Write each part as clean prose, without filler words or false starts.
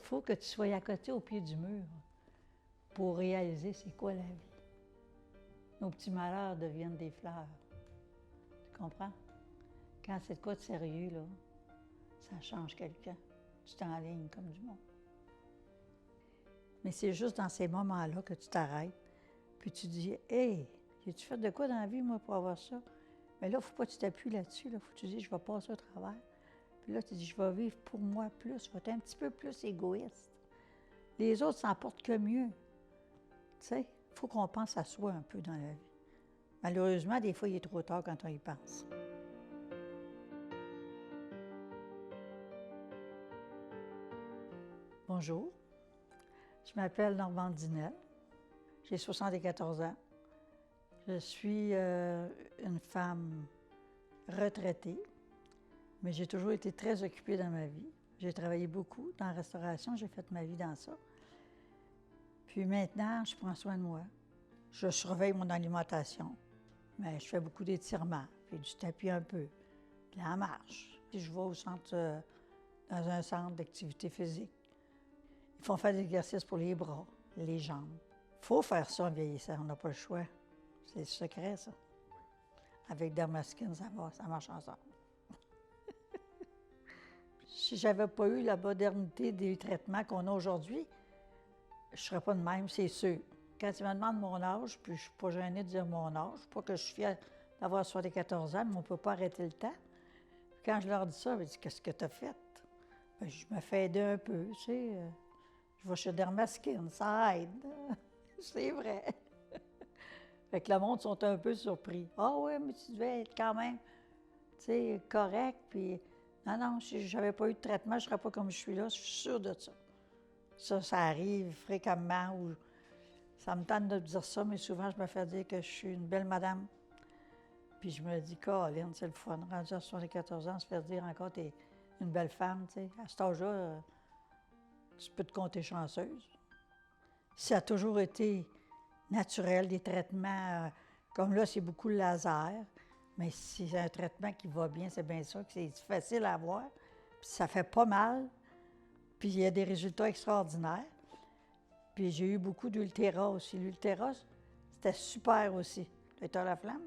faut que tu sois à côté au pied du mur pour réaliser c'est quoi la vie. Nos petits malheurs deviennent des fleurs. Tu comprends? Quand c'est de quoi de sérieux, là, ça change quelqu'un. Tu t'enlignes comme du monde. Mais c'est juste dans ces moments-là que tu t'arrêtes, puis tu dis « Hey, j'ai-tu fait de quoi dans la vie, moi, pour avoir ça? » Mais là, il ne faut pas que tu t'appuies là-dessus. Il faut que tu dises « Je vais passer au travers. » Puis là, tu dis « Je vais vivre pour moi plus. Je vais être un petit peu plus égoïste. » Les autres s'en portent que mieux. Tu sais, il faut qu'on pense à soi un peu dans la vie. Malheureusement, des fois, il est trop tard quand on y pense. Bonjour, je m'appelle Normande Dinel, j'ai 74 ans. Je suis une femme retraitée, mais j'ai toujours été très occupée dans ma vie. J'ai travaillé beaucoup dans la restauration, j'ai fait ma vie dans ça. Puis maintenant, je prends soin de moi. Je surveille mon alimentation, mais je fais beaucoup d'étirements, puis du tapis un peu, de la marche. Puis je vais au centre, dans un centre d'activité physique. Ils font faire des exercices pour les bras, les jambes. Il faut faire ça en vieillissant, on n'a pas le choix. C'est le secret, ça. Avec Dermaskin, ça marche ensemble. Si j'avais pas eu la modernité des traitements qu'on a aujourd'hui, je ne serais pas de même, c'est sûr. Quand ils me demandent mon âge, puis je ne suis pas gênée de dire mon âge, pas que je suis fière d'avoir 74 ans, mais on ne peut pas arrêter le temps. Puis quand je leur dis ça, ils disent « Qu'est-ce que tu as fait? » Bien, je me fais aider un peu, tu sais. Je vais chez Dermaskin, ça aide. C'est vrai. Fait que le monde sont un peu surpris. « Ah oui, mais tu devais être quand même, tu sais, correct. » Puis non, si j'avais pas eu de traitement, je ne serais pas comme je suis là, je suis sûre de ça. Ça arrive fréquemment, ou ça me tente de dire ça, mais souvent, je me fais dire que je suis une belle madame. Puis je me dis, Caroline, c'est le fun, rendu à 74 ans, se faire dire encore, t'es une belle femme, tu sais. À cet âge-là, tu peux te compter chanceuse. Ça a toujours été naturel, des traitements, comme là, c'est beaucoup le laser, mais si c'est un traitement qui va bien, c'est bien ça, que c'est facile à avoir, puis ça fait pas mal, puis il y a des résultats extraordinaires. Puis j'ai eu beaucoup d'Ultéra aussi. L'Ultéra, c'était super aussi. Docteur Laflamme,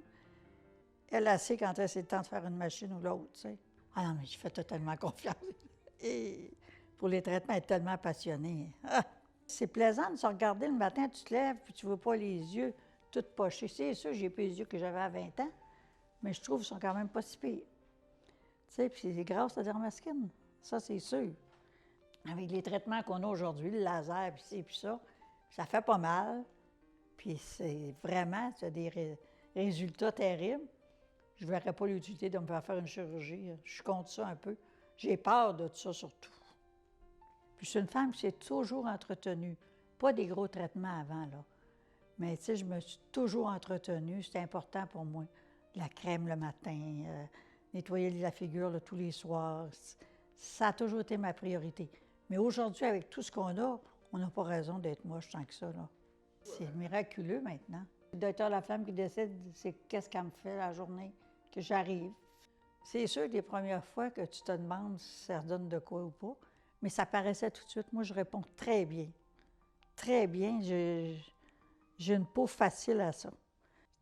elle sait quand c'est le temps de faire une machine ou l'autre, tu sais. Ah non, mais je fais totalement confiance. Et pour les traitements, elle est tellement passionnée. Ah! C'est plaisant de se regarder le matin, tu te lèves, puis tu ne vois pas les yeux tout pochés. C'est sûr, j'ai plus les yeux que j'avais à 20 ans, mais je trouve qu'ils sont quand même pas si pires. Tu sais, puis c'est grâce à Dermaskin, ça c'est sûr. Avec les traitements qu'on a aujourd'hui, le laser, puis ci, puis ça fait pas mal. Puis c'est vraiment, tu as des résultats terribles. Je ne verrais pas l'utilité de me faire une chirurgie. Je suis contre ça un peu. J'ai peur de ça surtout. Puis je suis une femme qui s'est toujours entretenue. Pas des gros traitements avant, là. Mais tu sais, je me suis toujours entretenue. C'est important pour moi. La crème le matin, nettoyer la figure là, tous les soirs. Ça a toujours été ma priorité. Mais aujourd'hui, avec tout ce qu'on a, on n'a pas raison d'être moche tant que ça, là. C'est miraculeux maintenant. Le docteur Laflamme qui décide, c'est qu'est-ce qu'elle me fait la journée que j'arrive. C'est sûr que les premières fois que tu te demandes si ça redonne de quoi ou pas, mais ça paraissait tout de suite. Moi, je réponds très bien. Très bien. J'ai une peau facile à ça.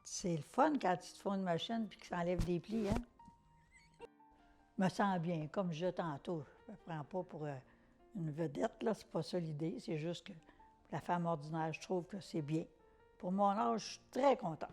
C'est le fun quand tu te fais une machine puis que ça enlève des plis, hein? Je me sens bien, comme je disais tantôt. Je ne me prends pas pour une vedette, là. C'est pas ça l'idée. C'est juste que pour la femme ordinaire, je trouve que c'est bien. Pour mon âge, je suis très contente.